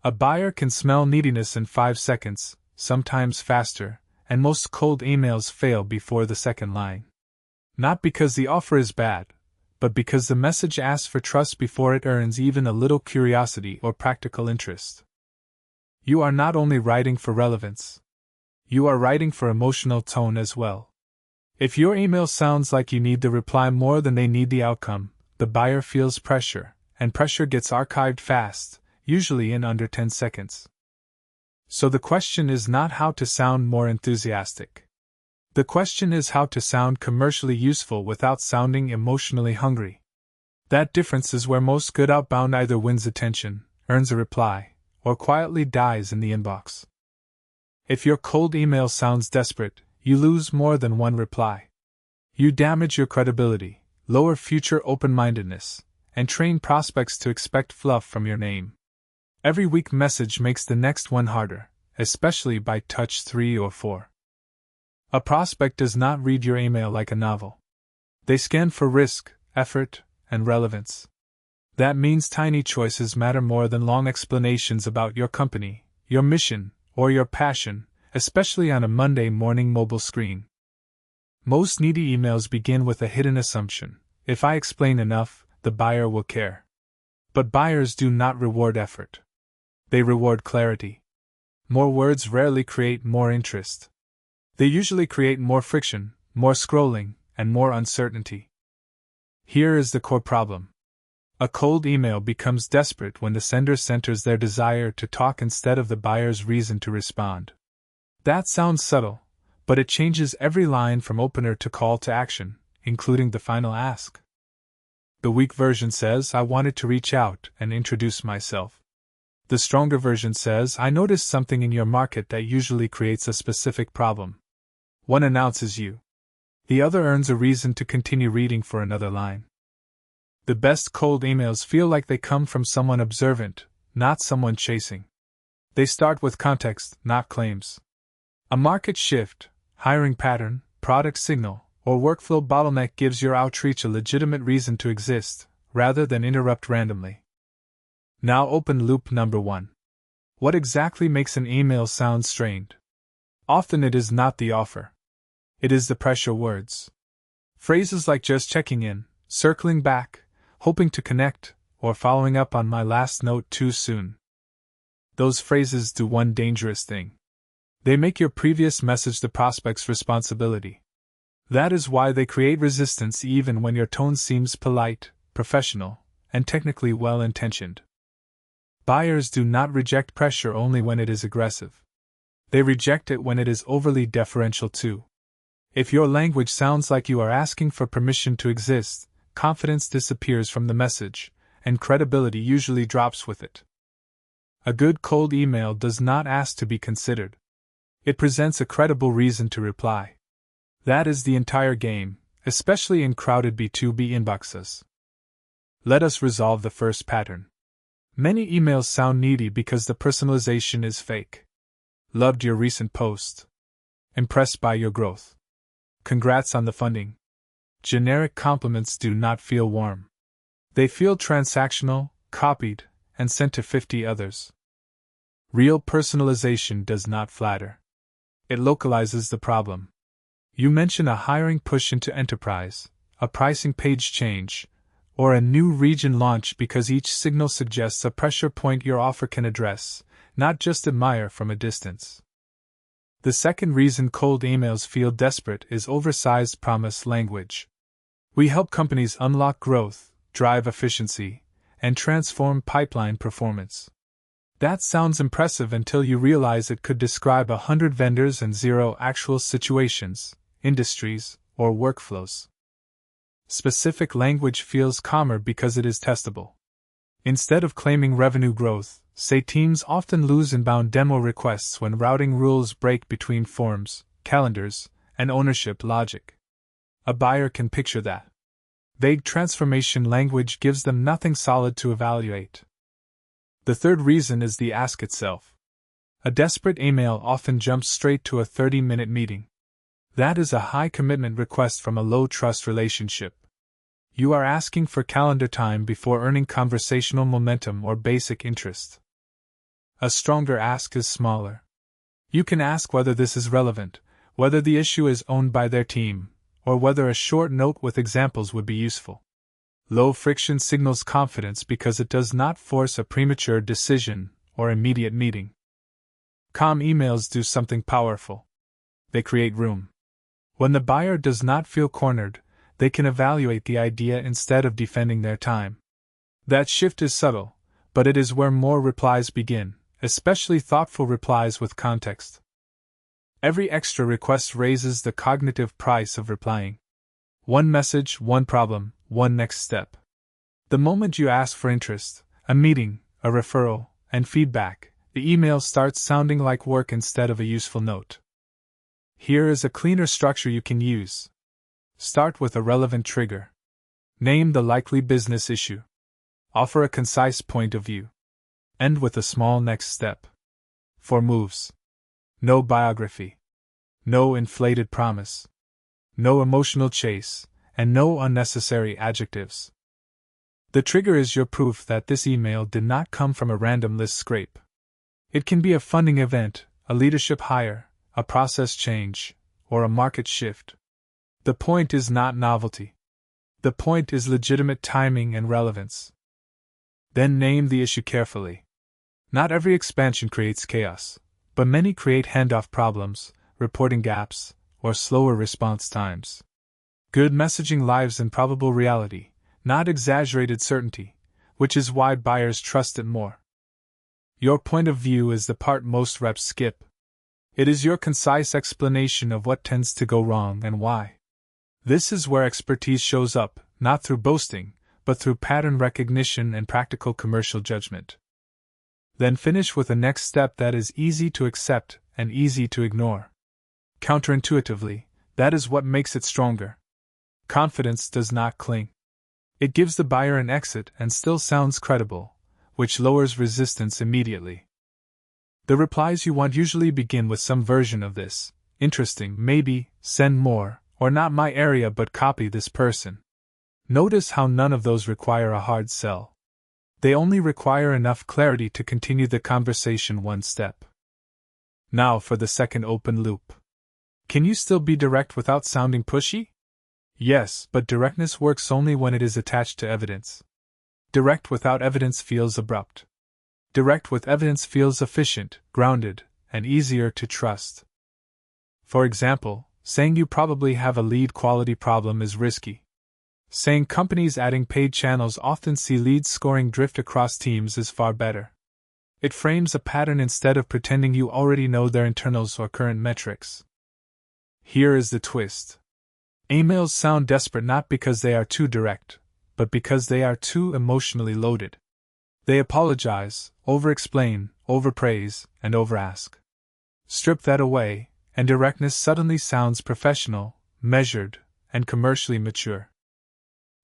A buyer can smell neediness in 5 seconds, sometimes faster, and most cold emails fail before the second line. Not because the offer is bad, but because the message asks for trust before it earns even a little curiosity or practical interest. You are not only writing for relevance, you are writing for emotional tone as well. If your email sounds like you need the reply more than they need the outcome, the buyer feels pressure, and pressure gets archived fast, usually in under 10 seconds. So the question is not how to sound more enthusiastic. The question is how to sound commercially useful without sounding emotionally hungry. That difference is where most good outbound either wins attention, earns a reply, or quietly dies in the inbox. If your cold email sounds desperate, you lose more than one reply. You damage your credibility, lower future open-mindedness, and train prospects to expect fluff from your name. Every weak message makes the next one harder, especially by touch 3 or 4. A prospect does not read your email like a novel. They scan for risk, effort, and relevance. That means tiny choices matter more than long explanations about your company, your mission, or your passion, especially on a Monday morning mobile screen. Most needy emails begin with a hidden assumption: if I explain enough, the buyer will care. But buyers do not reward effort. They reward clarity. More words rarely create more interest. They usually create more friction, more scrolling, and more uncertainty. Here is the core problem. A cold email becomes desperate when the sender centers their desire to talk instead of the buyer's reason to respond. That sounds subtle, but it changes every line from opener to call to action, including the final ask. The weak version says, I wanted to reach out and introduce myself. The stronger version says, I noticed something in your market that usually creates a specific problem. One announces you. The other earns a reason to continue reading for another line. The best cold emails feel like they come from someone observant, not someone chasing. They start with context, not claims. A market shift, hiring pattern, product signal, or workflow bottleneck gives your outreach a legitimate reason to exist, rather than interrupt randomly. Now open loop number 1. What exactly makes an email sound strained? Often it is not the offer. It is the pressure words. Phrases like just checking in, circling back, hoping to connect, or following up on my last note too soon. Those phrases do one dangerous thing. They make your previous message the prospect's responsibility. That is why they create resistance even when your tone seems polite, professional, and technically well-intentioned. Buyers do not reject pressure only when it is aggressive. They reject it when it is overly deferential too. If your language sounds like you are asking for permission to exist, confidence disappears from the message, and credibility usually drops with it. A good cold email does not ask to be considered. It presents a credible reason to reply. That is the entire game, especially in crowded B2B inboxes. Let us resolve the first pattern. Many emails sound needy because the personalization is fake. Loved your recent post. Impressed by your growth. Congrats on the funding. Generic compliments do not feel warm. They feel transactional, copied, and sent to 50 others. Real personalization does not flatter. It localizes the problem. You mention a hiring push into enterprise, a pricing page change, or a new region launch because each signal suggests a pressure point your offer can address, not just admire from a distance. The second reason cold emails feel desperate is oversized promise language. We help companies unlock growth, drive efficiency, and transform pipeline performance. That sounds impressive until you realize it could describe 100 vendors and 0 actual situations, industries, or workflows. Specific language feels calmer because it is testable. Instead of claiming revenue growth, say teams often lose inbound demo requests when routing rules break between forms, calendars, and ownership logic. A buyer can picture that. Vague transformation language gives them nothing solid to evaluate. The third reason is the ask itself. A desperate email often jumps straight to a 30-minute meeting. That is a high-commitment request from a low-trust relationship. You are asking for calendar time before earning conversational momentum or basic interest. A stronger ask is smaller. You can ask whether this is relevant, whether the issue is owned by their team, or whether a short note with examples would be useful. Low friction signals confidence because it does not force a premature decision or immediate meeting. Calm emails do something powerful. They create room. When the buyer does not feel cornered, they can evaluate the idea instead of defending their time. That shift is subtle, but it is where more replies begin, especially thoughtful replies with context. Every extra request raises the cognitive price of replying. One message, one problem, one next step. The moment you ask for interest, a meeting, a referral, and feedback, the email starts sounding like work instead of a useful note. Here is a cleaner structure you can use. Start with a relevant trigger. Name the likely business issue. Offer a concise point of view. End with a small next step. 4 moves. No biography. No inflated promise. No emotional chase, and no unnecessary adjectives. The trigger is your proof that this email did not come from a random list scrape. It can be a funding event, a leadership hire, a process change, or a market shift. The point is not novelty. The point is legitimate timing and relevance. Then name the issue carefully. Not every expansion creates chaos, but many create handoff problems, reporting gaps, or slower response times. Good messaging lives in probable reality, not exaggerated certainty, which is why buyers trust it more. Your point of view is the part most reps skip. It is your concise explanation of what tends to go wrong and why. This is where expertise shows up, not through boasting, but through pattern recognition and practical commercial judgment. Then finish with a next step that is easy to accept and easy to ignore. Counterintuitively, that is what makes it stronger. Confidence does not cling. It gives the buyer an exit and still sounds credible, which lowers resistance immediately. The replies you want usually begin with some version of this: interesting, maybe, send more, or not my area but copy this person. Notice how none of those require a hard sell. They only require enough clarity to continue the conversation one step. Now for the second open loop. Can you still be direct without sounding pushy? Yes, but directness works only when it is attached to evidence. Direct without evidence feels abrupt. Direct with evidence feels efficient, grounded, and easier to trust. For example, saying you probably have a lead quality problem is risky. Saying companies adding paid channels often see leads scoring drift across teams is far better. It frames a pattern instead of pretending you already know their internals or current metrics. Here is the twist. Emails sound desperate not because they are too direct, but because they are too emotionally loaded. They apologize, over-explain, overpraise, and over-ask. Strip that away, and directness suddenly sounds professional, measured, and commercially mature.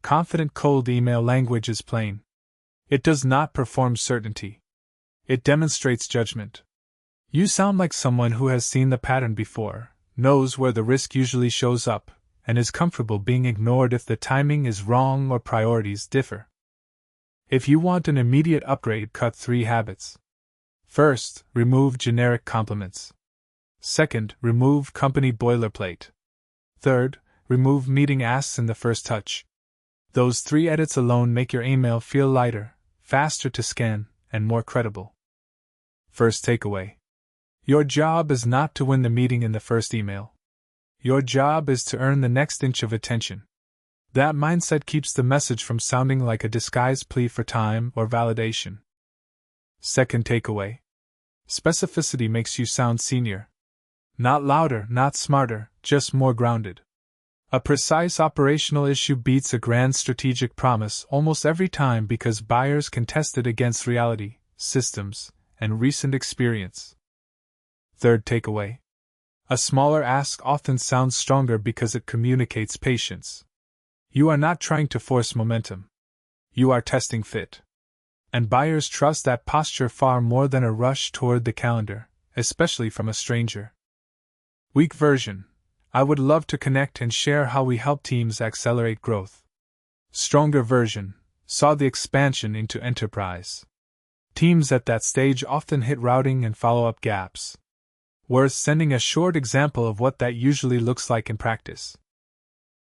Confident cold email language is plain. It does not perform certainty. It demonstrates judgment. You sound like someone who has seen the pattern before, knows where the risk usually shows up, and is comfortable being ignored if the timing is wrong or priorities differ. If you want an immediate upgrade, cut 3 habits. First, remove generic compliments. Second, remove company boilerplate. Third, remove meeting asks in the first touch. Those 3 edits alone make your email feel lighter, faster to scan, and more credible. First takeaway. Your job is not to win the meeting in the first email. Your job is to earn the next inch of attention. That mindset keeps the message from sounding like a disguised plea for time or validation. Second takeaway. Specificity makes you sound senior. Not louder, not smarter, just more grounded. A precise operational issue beats a grand strategic promise almost every time because buyers can test it against reality, systems, and recent experience. Third takeaway. A smaller ask often sounds stronger because it communicates patience. You are not trying to force momentum. You are testing fit. And buyers trust that posture far more than a rush toward the calendar, especially from a stranger. Weak version. I would love to connect and share how we help teams accelerate growth. Stronger version. Saw the expansion into enterprise. Teams at that stage often hit routing and follow-up gaps. Worth sending a short example of what that usually looks like in practice.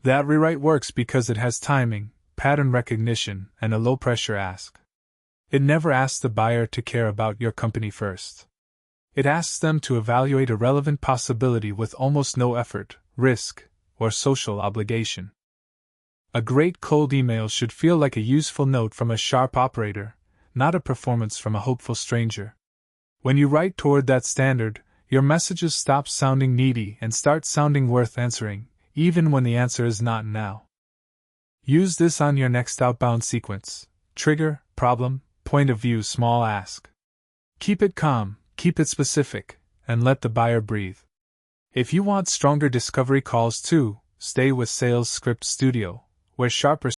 That rewrite works because it has timing, pattern recognition, and a low-pressure ask. It never asks the buyer to care about your company first. It asks them to evaluate a relevant possibility with almost no effort, risk, or social obligation. A great cold email should feel like a useful note from a sharp operator, not a performance from a hopeful stranger. When you write toward that standard, your messages stop sounding needy and start sounding worth answering, even when the answer is not now. Use this on your next outbound sequence: trigger, problem, point of view, small ask. Keep it calm, keep it specific, and let the buyer breathe. If you want stronger discovery calls too, stay with Sales Script Studio, where sharper